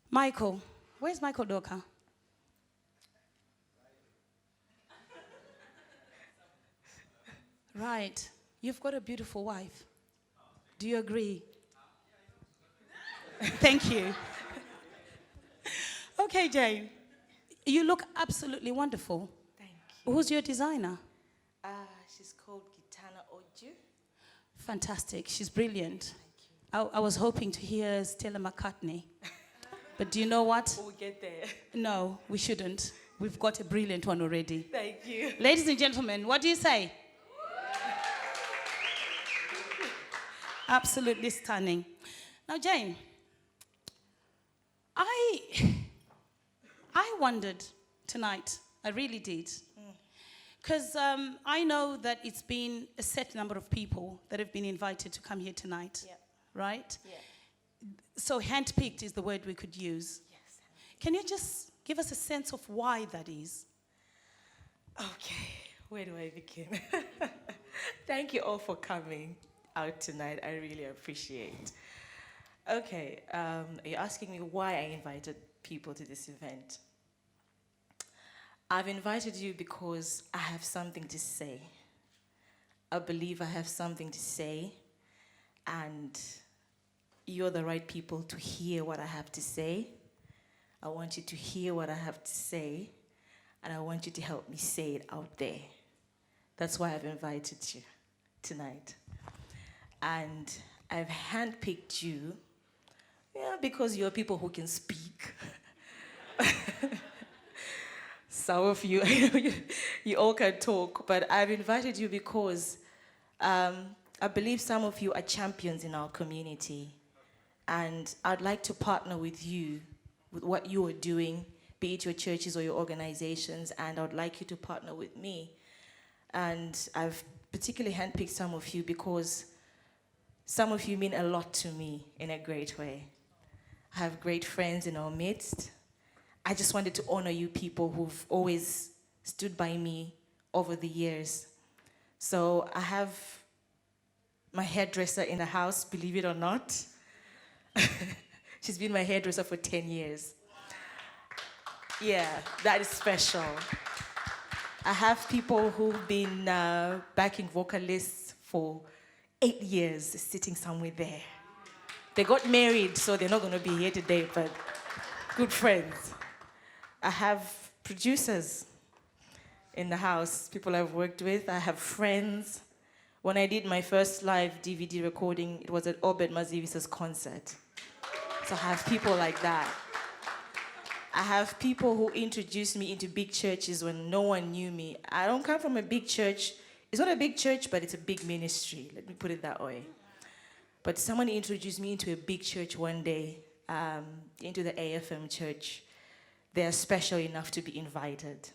Michael. Where's Michael Doka? Right. You've got a beautiful wife. Do you agree? Thank you. Okay, Jane. You look absolutely wonderful. Thank you. Who's your designer? Uh, she's called Gitana Oju. Fantastic. She's brilliant. Thank I was hoping to hear Stella McCartney. But do you know what? you. We'll get there. No, we shouldn't. We've got a brilliant one already. Thank you. Ladies and gentlemen, what do you say? Absolutely stunning. Now, Jane, I wondered tonight, I really did, because I know that it's been a set number of people that have been invited to come here tonight, Yeah. right? Yeah. So handpicked is the word we could use. Yes. Can you just give us a sense of why that is? Okay. Where do I begin? Thank you all for coming out tonight. I really appreciate. Okay. You're asking me why I invited people to this event. I've invited you because I have something to say. I believe I have something to say, and you're the right people to hear what I have to say. I want you to hear what I have to say, and I want you to help me say it out there. That's why I've invited you tonight. And I've handpicked you, because you're people who can speak. Some of you, you all can talk, but I've invited you because I believe some of you are champions in our community. And I'd like to partner with you with what you are doing, be it your churches or your organizations, and I'd like you to partner with me. And I've particularly handpicked some of you because some of you mean a lot to me in a great way. I have great friends in our midst. I just wanted to honor you people who've always stood by me over the years. So I have my hairdresser in the house, believe it or not. She's been my hairdresser for 10 years. Yeah, that is special. I have people who've been backing vocalists for 8 years, sitting somewhere there. They got married, so they're not going to be here today, but good friends. I have producers in the house, people I've worked with. I have friends. When I did my first live DVD recording, it was at Obed Mazivis's concert. So I have people like that. I have people who introduced me into big churches when no one knew me. I don't come from a big church. It's not a big church, but it's a big ministry. Let me put it that way. But someone introduced me into a big church one day, into the AFM church. They are special enough to be invited,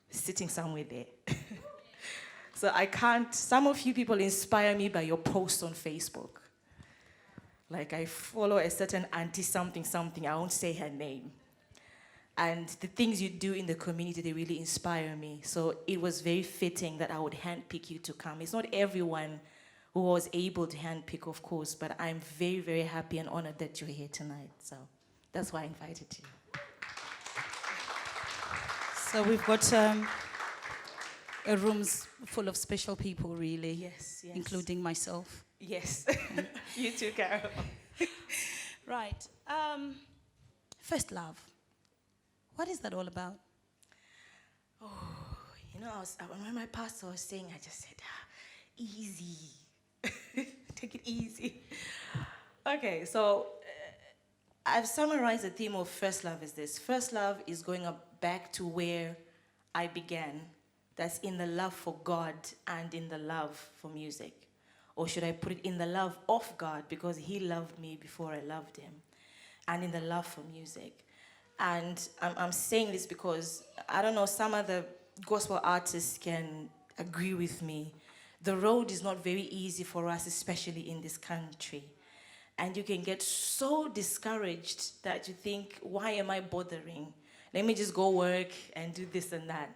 sitting somewhere there. So I can't, some of you people inspire me by your posts on Facebook. Like I follow a certain auntie something, I won't say her name. And the things you do in the community, they really inspire me. So it was very fitting that I would handpick you to come. It's not everyone who was able to handpick, of course, but I'm very, very happy and honored that you're here tonight. So that's why I invited you. So we've got a room's full of special people, really. Yes. Including myself. Yes. You too, Carol. Right. First love. What is that all about? Oh, when my pastor was saying, I just said, easy. Take it easy. Okay, so I've summarized the theme of first love as this. First love is going back to where I began. That's in the love for God and in the love for music. Or should I put it in the love of God, because he loved me before I loved him. And in the love for music. And I'm saying this because, I don't know, some other gospel artists can agree with me. The road is not very easy for us, especially in this country. And you can get so discouraged that you think, why am I bothering? Let me just go work and do this and that.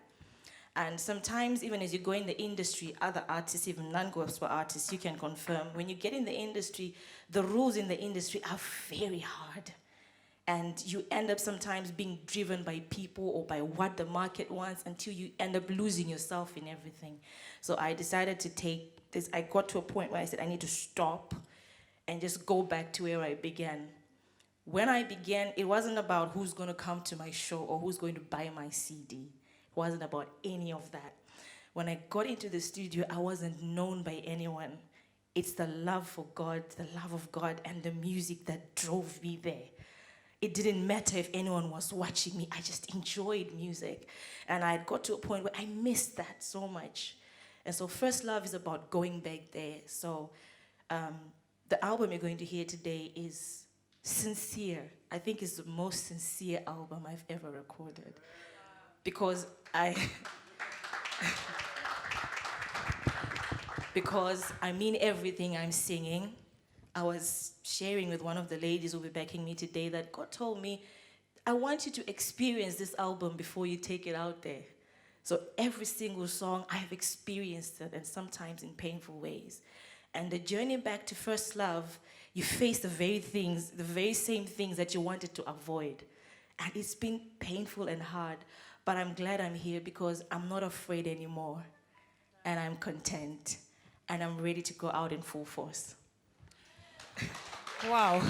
And sometimes, even as you go in the industry, other artists, even non-gospel artists, you can confirm, when you get in the industry, the rules in the industry are very hard. And you end up sometimes being driven by people or by what the market wants until you end up losing yourself in everything. So I decided to take this. I got to a point where I said, I need to stop and just go back to where I began. When I began, it wasn't about who's going to come to my show or who's going to buy my CD. It wasn't about any of that. When I got into the studio, I wasn't known by anyone. It's the love for God, the love of God, and the music that drove me there. It didn't matter if anyone was watching me. I just enjoyed music. And I had got to a point where I missed that so much. And so First Love is about going back there. So the album you're going to hear today is sincere. I think it's the most sincere album I've ever recorded. Because because I mean everything I'm singing. I was sharing with one of the ladies who will be backing me today that God told me, I want you to experience this album before you take it out there. So every single song, I've experienced it, and sometimes in painful ways. And the journey back to First Love, you face the very same things that you wanted to avoid. And it's been painful and hard, but I'm glad I'm here because I'm not afraid anymore. And I'm content. And I'm ready to go out in full force. Wow.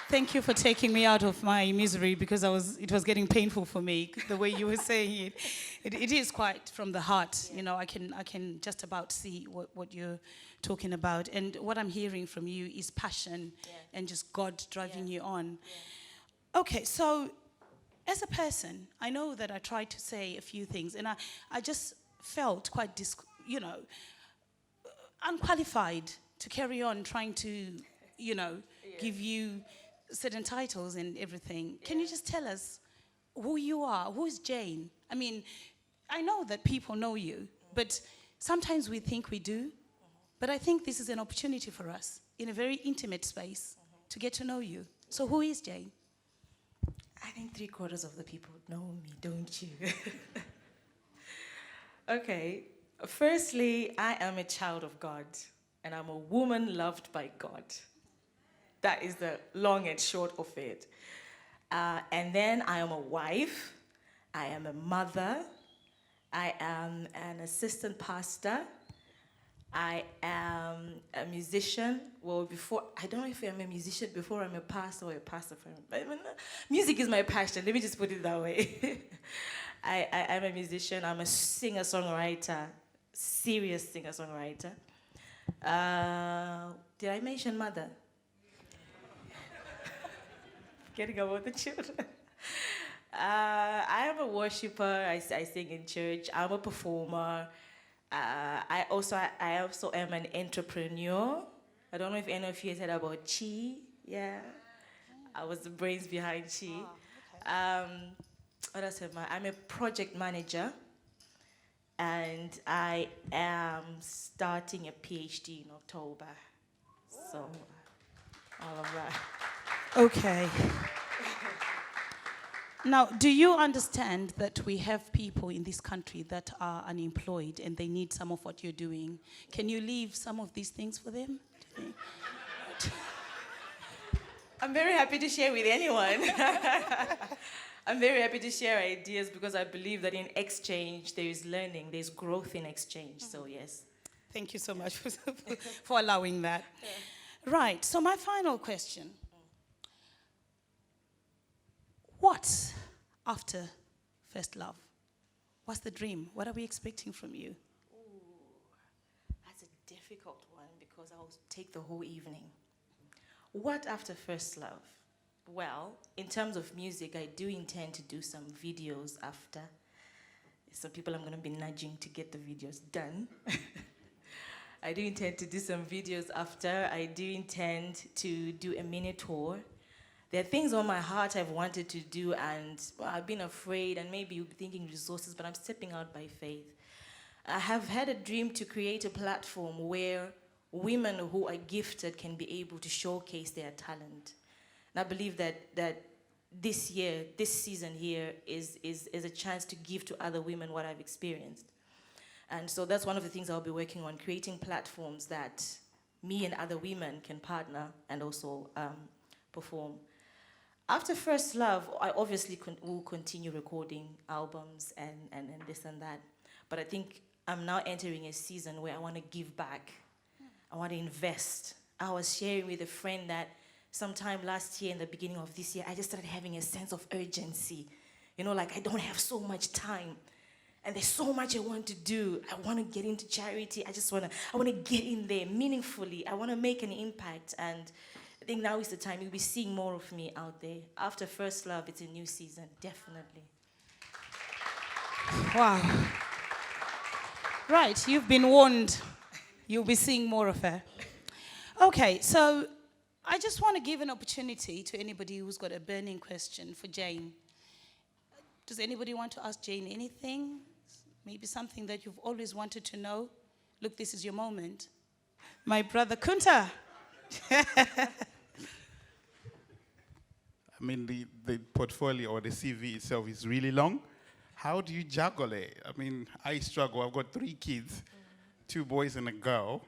Thank you for taking me out of my misery because it was getting painful for me, the way you were saying it. It is quite from the heart. You know, I can just about see what you're talking about. And what I'm hearing from you is passion and just God driving you on. Yeah. Okay, so as a person, I know that I tried to say a few things, and I just felt quite, unqualified to carry on trying to, give you certain titles and everything. Can you just tell us who you are? Who is Jane? I mean, I know that people know you, but sometimes we think we do. But I think this is an opportunity for us in a very intimate space to get to know you. So who is Jane? I think 3/4 of the people know me, don't you? Okay. Firstly, I am a child of God, and I'm a woman loved by God. That is the long and short of it. And then I am a wife, I am a mother, I am an assistant pastor, I am a musician. Well, I don't know if I'm a musician before I'm a pastor or a pastor. Music is my passion, let me just put it that way. I'm a musician, I'm a singer-songwriter, serious singer-songwriter. Did I mention mother? Getting about the children. I am a worshiper, I sing in church, I'm a performer. I also am an entrepreneur. I don't know if any of you has heard about Chi. Yeah. I was the brains behind Chi. Oh, okay. What else am I? I'm a project manager. And I am starting a PhD in October. So, all of that. Okay. Now, do you understand that we have people in this country that are unemployed and they need some of what you're doing? Can you leave some of these things for them? I'm very happy to share with anyone. I'm very happy to share ideas because I believe that in exchange there is learning, there's growth in exchange. So yes. Thank you so much for allowing that. Yeah. Right, so my final question. What after First Love? What's the dream? What are we expecting from you? Ooh, that's a difficult one because I'll take the whole evening. What after First Love? Well, in terms of music, I do intend to do some videos after. Some people I'm going to be nudging to get the videos done. I do intend to do some videos after. I do intend to do a mini tour. There are things on my heart I've wanted to do, and I've been afraid, and maybe you'll be thinking resources, but I'm stepping out by faith. I have had a dream to create a platform where women who are gifted can be able to showcase their talent. And I believe that this season here is a chance to give to other women what I've experienced. And so that's one of the things I'll be working on, creating platforms that me and other women can partner and also perform. After First Love, I obviously will continue recording albums and this and that. But I think I'm now entering a season where I want to give back. I want to invest. I was sharing with a friend that sometime last year, in the beginning of this year, I just started having a sense of urgency. You know, like I don't have so much time. And there's so much I want to do. I want to get into charity. I want to get in there meaningfully. I want to make an impact. And I think now is the time you'll be seeing more of me out there. After First Love, it's a new season, definitely. Wow. Right, you've been warned. You'll be seeing more of her. Okay, so I just want to give an opportunity to anybody who's got a burning question for Jane. Does anybody want to ask Jane anything? Maybe something that you've always wanted to know? Look, this is your moment. My brother Kunta. I mean, the portfolio or the CV itself is really long. How do you juggle it? I mean, I struggle. I've got 3 kids, 2 boys and a girl,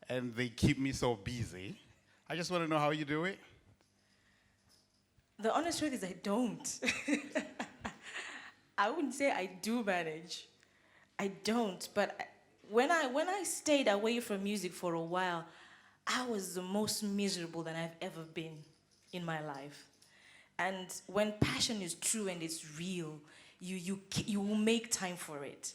and they keep me so busy. I just want to know how you do it. The honest truth is I don't. I wouldn't say I do manage. I don't. But when I stayed away from music for a while, I was the most miserable that I've ever been in my life. And when passion is true and it's real, you will make time for it.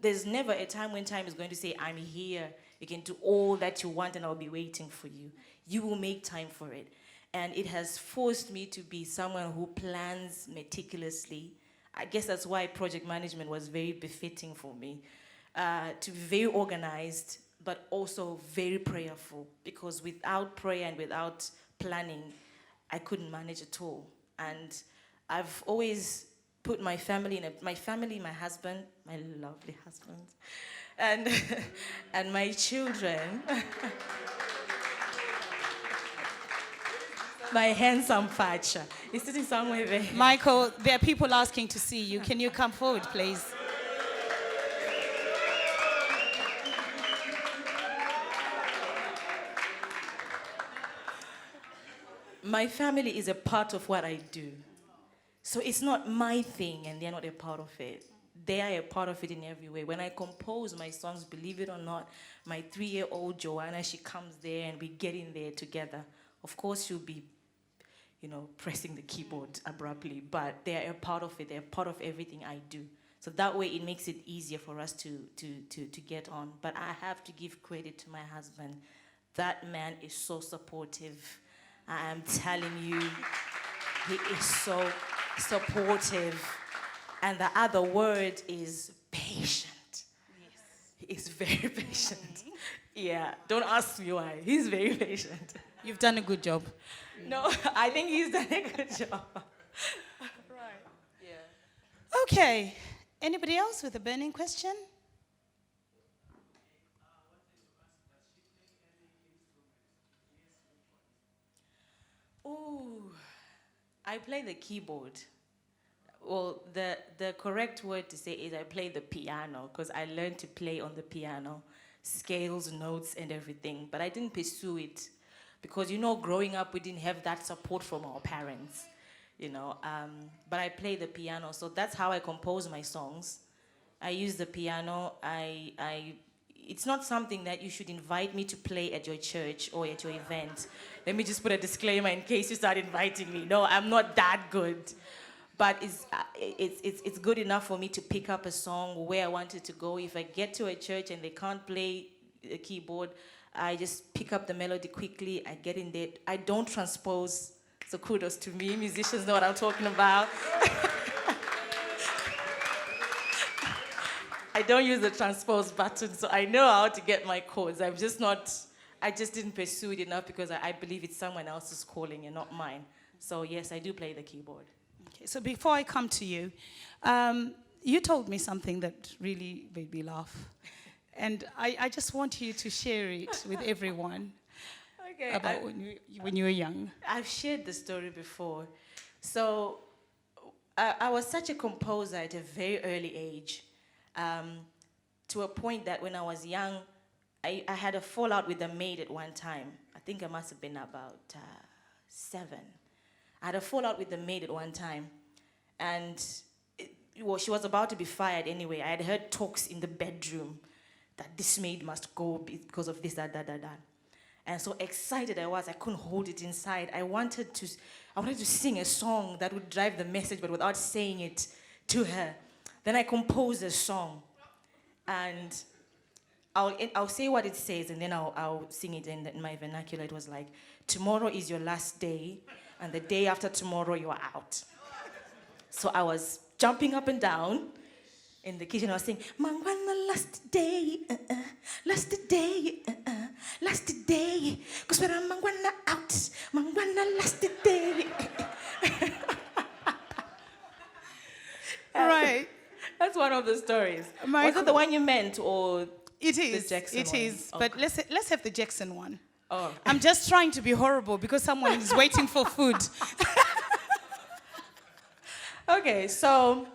There's never a time when time is going to say, I'm here, you can do all that you want and I'll be waiting for you. You will make time for it. And it has forced me to be someone who plans meticulously. I guess that's why project management was very befitting for me. To be very organized, but also very prayerful. Because without prayer and without planning, I couldn't manage at all. And I've always put my family, my husband, my lovely husband, and, and my children, my handsome Facha. He's sitting somewhere there. Michael, there are people asking to see you. Can you come forward, please? My family is a part of what I do. So it's not my thing and they're not a part of it. They are a part of it in every way. When I compose my songs, believe it or not, my 3-year-old Joanna, she comes there and we get in there together. Of course, she'll be, pressing the keyboard abruptly, but they're a part of it. They're a part of everything I do. So that way it makes it easier for us to get on. But I have to give credit to my husband. That man is so supportive. I am telling you, he is so supportive. And the other word is patient. Yes. He is very patient. Yeah, don't ask me why. He's very patient. You've done a good job. No, I think he's done a good job. Right. Yeah. Okay. Anybody else with a burning question? Ooh, I play the keyboard. Well, the correct word to say is I play the piano because I learned to play on the piano, scales, notes, and everything. But I didn't pursue it because, growing up, we didn't have that support from our parents, But I play the piano, so that's how I compose my songs. I use the piano. It's not something that you should invite me to play at your church or at your event. Let me just put a disclaimer in case you start inviting me. No, I'm not that good. But it's good enough for me to pick up a song where I want it to go. If I get to a church and they can't play the keyboard, I just pick up the melody quickly. I get in there. I don't transpose. So kudos to me. Musicians know what I'm talking about. I don't use the transpose button, so I know how to get my chords. I just didn't pursue it enough because I believe it's someone else's calling and not mine. So yes, I do play the keyboard. Okay, so before I come to you, you told me something that really made me laugh. And I just want you to share it with everyone. Okay. About when you were young. I've shared the story before. So I was such a composer at a very early age, to a point that when I was young, I had a fallout with a maid at one time. I think I must have been about 7. I had a fallout with the maid at one time. And she was about to be fired anyway. I had heard talks in the bedroom that this maid must go because of this, that. And so excited I was, I couldn't hold it inside. I wanted to sing a song that would drive the message, but without saying it to her. Then I composed a song. And I'll say what it says, and then I'll sing it in my vernacular. It was like, tomorrow is your last day, and the day after tomorrow you are out. So I was jumping up and down in the kitchen. I was saying, Mangwana last day, last day, last day. Because we're Mangwana out, Mangwana last day. Right. That's one of the stories. Michael, was it the one you meant, or it is? The Jackson it one? is. Oh. But let's have the Jackson one. Oh. I'm just trying to be horrible because someone is waiting for food. Okay, so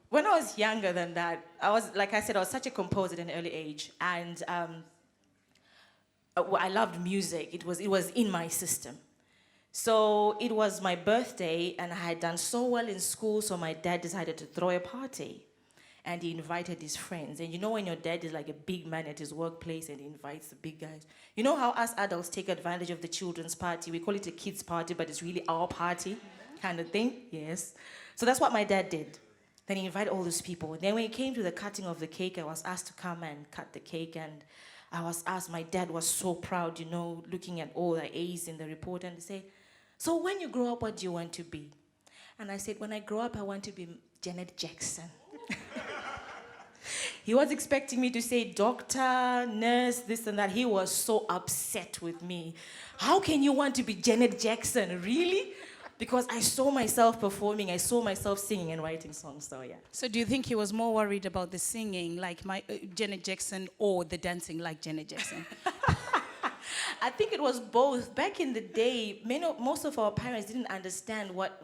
when I was younger than that, I was, like I said, I was such a composer at an early age, and I loved music. It was in my system. So it was my birthday, and I had done so well in school, so my dad decided to throw a party. And he invited his friends. And you know when your dad is like a big man at his workplace and he invites the big guys? You know how us adults take advantage of the children's party? We call it a kids' party, but it's really our party kind of thing. Yes. So that's what my dad did. Then he invited all those people. And then when it came to the cutting of the cake, I was asked to come and cut the cake. And I was asked, my dad was so proud, you know, looking at all the A's in the report, and say, so when you grow up, what do you want to be? And I said, when I grow up, I want to be Janet Jackson. He was expecting me to say doctor, nurse, this and that. He was so upset with me. How can you want to be Janet Jackson? Really? Because I saw myself performing, I saw myself singing and writing songs, so yeah. So do you think he was more worried about the singing like Janet Jackson or the dancing like Janet Jackson? I think it was both. Back in the day, most of our parents didn't understand what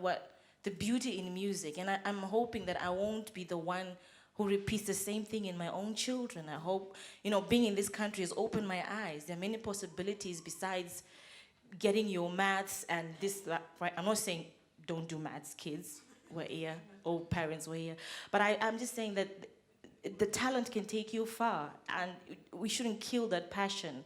the beauty in music. And I'm hoping that I won't be the one who repeats the same thing in my own children. I hope, you know, being in this country has opened my eyes. There are many possibilities besides getting your maths and this, that, right? I'm not saying don't do maths, kids were here, or parents were here. But I'm just saying that the talent can take you far, and we shouldn't kill that passion.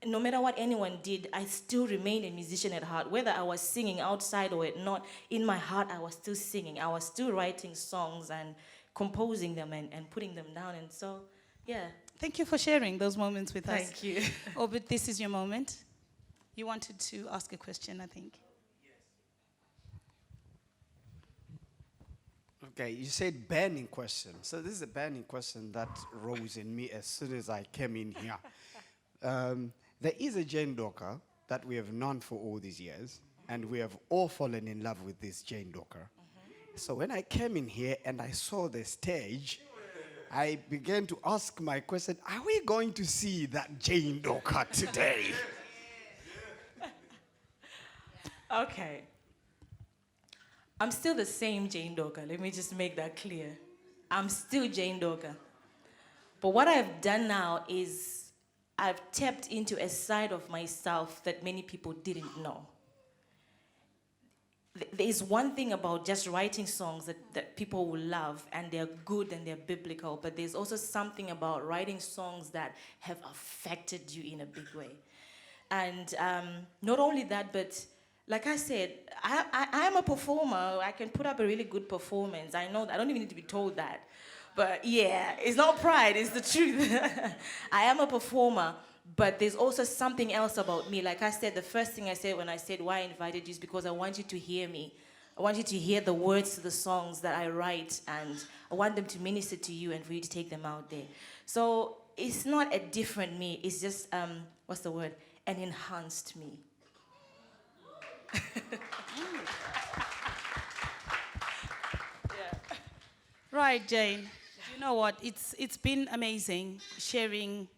No matter what anyone did, I still remained a musician at heart. Whether I was singing outside or not, in my heart I was still singing. I was still writing songs and composing them and putting them down. And so, yeah. Thank you for sharing those moments with us. Thank you. Oh, but this is your moment. You wanted to ask a question, I think. Okay, you said burning question. So this is a burning question that rose in me as soon as I came in here. There is a Jane Doka that we have known for all these years, and we have all fallen in love with this Jane Doka. So when I came in here and I saw the stage, I began to ask my question, are we going to see that Jane Doka today? Okay. I'm still the same Jane Doka. Let me just make that clear. I'm still Jane Doka. But what I've done now is I've tapped into a side of myself that many people didn't know. There's one thing about just writing songs that people will love, and they're good and they're biblical, but there's also something about writing songs that have affected you in a big way. And not only that, but like I said, I am a performer. I can put up a really good performance. I know that. I don't even need to be told that. But yeah, it's not pride, it's the truth. I am a performer, but there's also something else about me. Like I said, the first thing I said when I said why I invited you is because I want you to hear me. I want you to hear the words to the songs that I write, and I want them to minister to you and for you to take them out there. So it's not a different me, it's just, what's the word? An enhanced me. Right, Jane. You know what? It's been amazing sharing,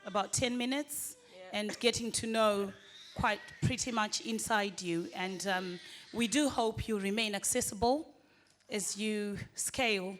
about 10 minutes and getting to know quite pretty much inside you. And we do hope you remain accessible as you scale